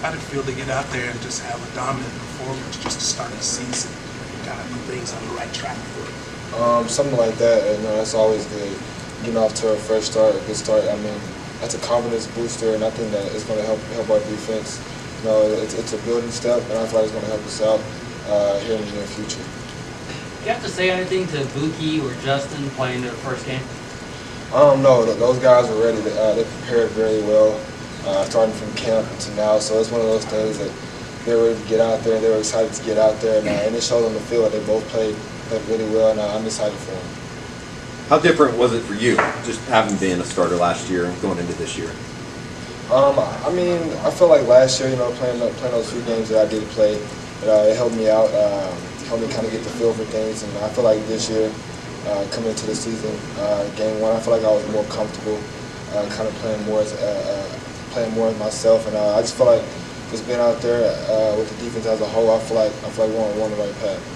How did it feel to get out there and just have a dominant performance just to start the season and kind of put things on the right track for it? Something like that, that's always good. Getting off to a fresh start, a good start. I mean, that's a confidence booster, and I think that it's going to help our defense. It's a building step, and I feel like it's going to help us out here in the near future. Do you have to say anything to Buki or Justin playing their first game? No, those guys were ready. They prepared very well, starting from camp to now. So it's one of those things that they were ready to get out there. They were excited to get out there, and it showed on the field that they both played really well, and I'm excited for them. How different was it for you, just having been a starter last year and going into this year? I mean, I feel like last year, playing those few games that I did play, it helped me out, helped me kind of get the feel for things, and I feel like this year, coming into the season, game one, I feel like I was more comfortable, kind of playing more as myself, and I just feel like just being out there with the defense as a whole, I feel like we're on the right path.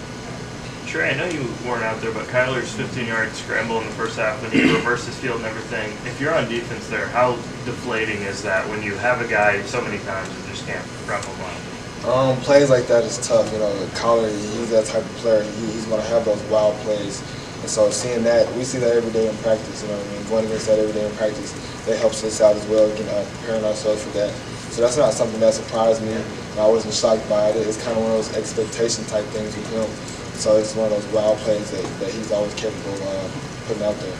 Tre, I know you weren't out there, but Kyler's 15-yard scramble in the first half when he reversed his field and everything. If you're on defense there, how deflating is that when you have a guy so many times and just can't wrap him up? Plays like that is tough. Kyler, he's that type of player. He's going to have those wild plays. And so seeing that, we see that every day in practice. Going against that every day in practice, that helps us out as well, preparing ourselves for that. So that's not something that surprised me. I wasn't shocked by it. It's kind of one of those expectation type things with him. So it's one of those wild plays that he's always capable of putting out there.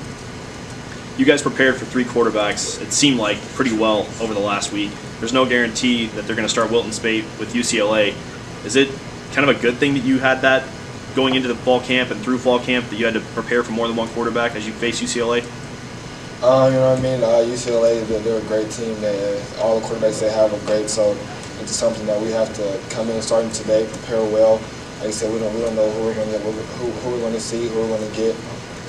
You guys prepared for 3 quarterbacks, it seemed like, pretty well over the last week. There's no guarantee that they're going to start Wilton Speight with UCLA. Is it kind of a good thing that you had that going into the fall camp and through fall camp, that you had to prepare for more than one quarterback as you face UCLA? UCLA, they're a great team. All the quarterbacks they have are great, so it's something that we have to come in starting today, prepare well. Like I said, we don't know who we're going to get, who we're going to see, who we're going to get.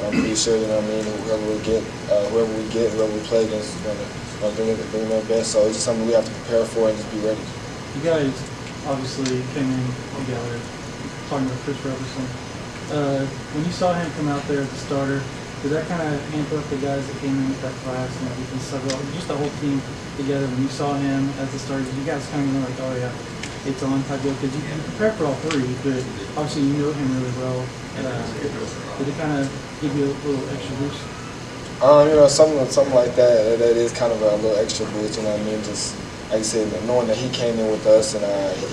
I'm pretty sure, whoever we get, whoever we play against, is going to bring their best. So it's just something we have to prepare for and just be ready. You guys obviously came in together, talking about Chris Roberson. When you saw him come out there as a starter, did that kind of amp up the guys that came in with that class and everything? So just the whole team together, when you saw him as a starter, did you guys kind of know like, oh yeah, it's on type deal? Because you prepared for all 3, but obviously you know him really well. Did it kind of give you a little extra boost? Something like that. That is kind of a little extra boost. Just like I said, knowing that he came in with us and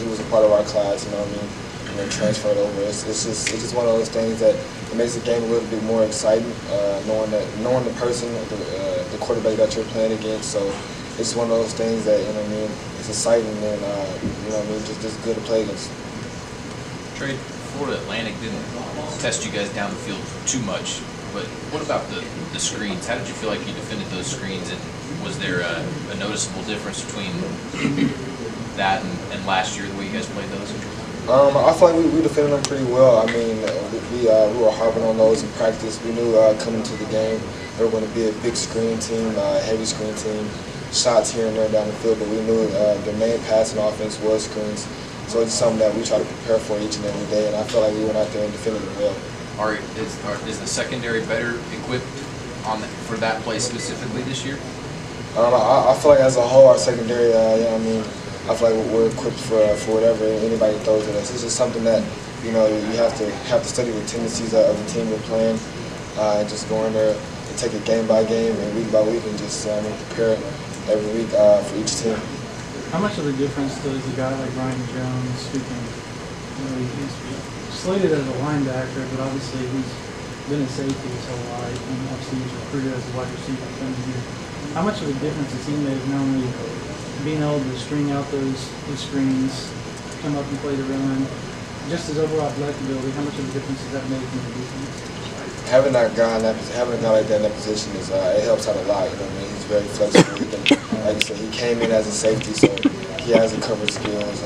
he was a part of our class. And then transferred over. It's just one of those things that it makes the game a little bit more exciting. Knowing the person, the quarterback that you're playing against. So it's one of those things that it's exciting and just good to play against. Tre, Florida Atlantic didn't test you guys down the field too much, but what about the screens? How did you feel like you defended those screens, and was there a noticeable difference between that and last year, the way you guys played those? I feel like we defended them pretty well. We were harping on those in practice. We knew coming to the game they were going to be a big screen team, heavy screen team, shots here and there down the field, but we knew the main passing offense was screens. So it's something that we try to prepare for each and every day, and I feel like we went out there and defended it well. Is the secondary better equipped for that play specifically this year? I feel like as a whole, our secondary, I feel like we're equipped for whatever anybody throws at us. It's just something that you have to study the tendencies of the team you're playing, and just go in there and take it game by game and week by week and just prepare every week for each team. How much of a difference does a guy like Ryan Jones, who can, he's slated as a linebacker, but obviously he's been a safety his whole life, and obviously he's recruited as a wide receiver coming here. How much of a difference has he made not only being able to string out those screens, come up and play the run, just his overall athletic ability? How much of a difference does that make in the defense? Having a guy like that in that position it helps out a lot. He's very flexible. Like you said, he came in as a safety, so he has the coverage skills.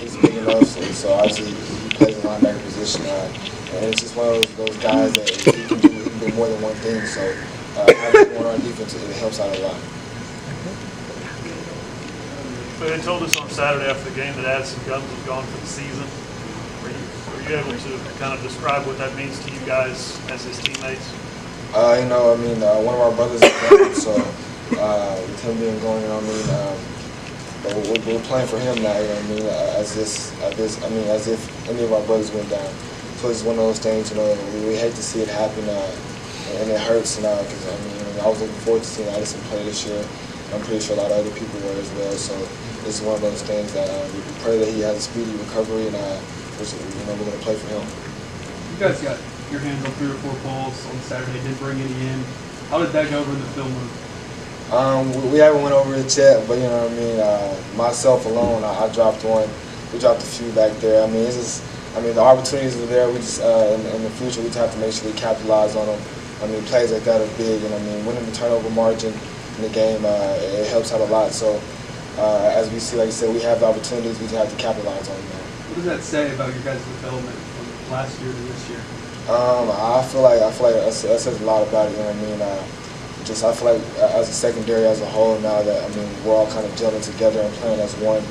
He's big enough, so obviously he plays the linebacker position. And it's just one of those guys that he can do more than one thing. So having him on our defense, it helps out a lot. So they told us on Saturday after the game that Addison Guns was gone for the season. Were you able to kind of describe what that means to you guys as his teammates? One of our brothers is gone, so with him being gone, But we're playing for him now, you know what I mean? As if any of our brothers went down. So it's one of those things, you know, we hate to see it happen, and it hurts, because I was looking forward to seeing Addison play this year. I'm pretty sure a lot of other people were as well. So it's one of those things that we pray that he has a speedy recovery, and we're going to play for him. You guys got your hands on 3 or 4 balls on Saturday, didn't bring any in. How did that go over in the film room? We haven't went over it yet, but you know what I mean. Myself alone, I dropped one. We dropped a few back there. The opportunities are there. We just in the future we just have to make sure we capitalize on them. Plays like that are big, and winning the turnover margin in the game it helps out a lot. So as we see, like I said, we have the opportunities. We just have to capitalize on them. What does that say about your guys' development from last year to this year? I feel like that says a lot about it. You know what I mean? I feel like as a secondary as a whole now that we're all kind of gelling together and playing as one.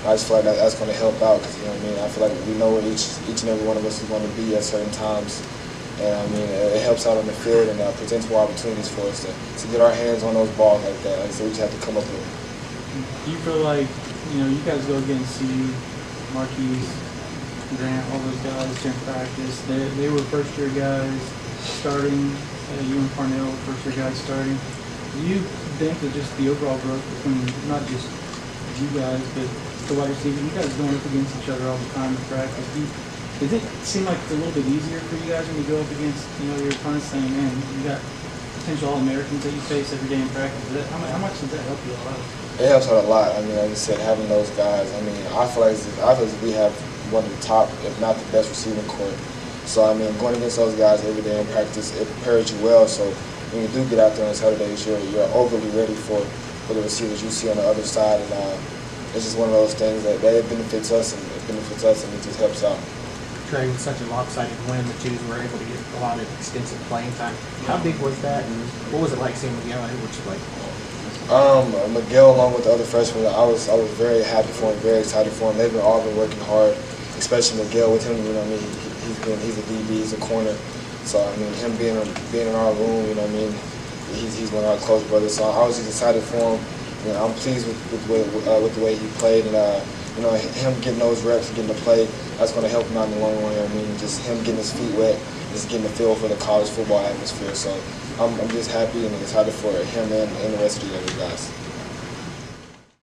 I just feel like that's going to help out because you know what I mean. I feel like we know where each and every one of us is going to be at certain times, and it helps out on the field and presents more opportunities for us to get our hands on those balls like that. So we just have to come up with it. Do you feel like you guys go against Marquise, Grant, all those guys during practice? They were first year guys starting. You and Parnell, first-year guys starting. Do you think that just the overall growth between not just you guys, but the wide receiver, you guys going up against each other all the time in practice, does it seem like it's a little bit easier for you guys when you go up against your opponents saying, man, you got potential All-Americans that you face every day in practice? How much does that help you out? It helps out a lot. Like I said, having those guys, I feel like we have one of the top, if not the best receiving corps. So, going against those guys every day in practice, it prepares you well. So, when you do get out there on Saturdays, you're overly ready for the receivers you see on the other side. And it's just one of those things that it benefits us, and it just helps out. Tre, with such a lopsided win, the Jews were able to get a lot of extensive playing time. How big was that, and what was it like seeing Miguel and Edwards play? Miguel, along with the other freshmen, I was very happy for him, very excited for him. They've all been working hard, especially Miguel with him. He's a DB, he's a corner. So him being in our room, he's one of our close brothers. So I was just excited for him. I'm pleased with the way he played, and him getting those reps and getting to play, that's going to help him out in the long run. Just him getting his feet wet, just getting the feel for the college football atmosphere. So I'm just happy and excited for him and the rest of the other guys.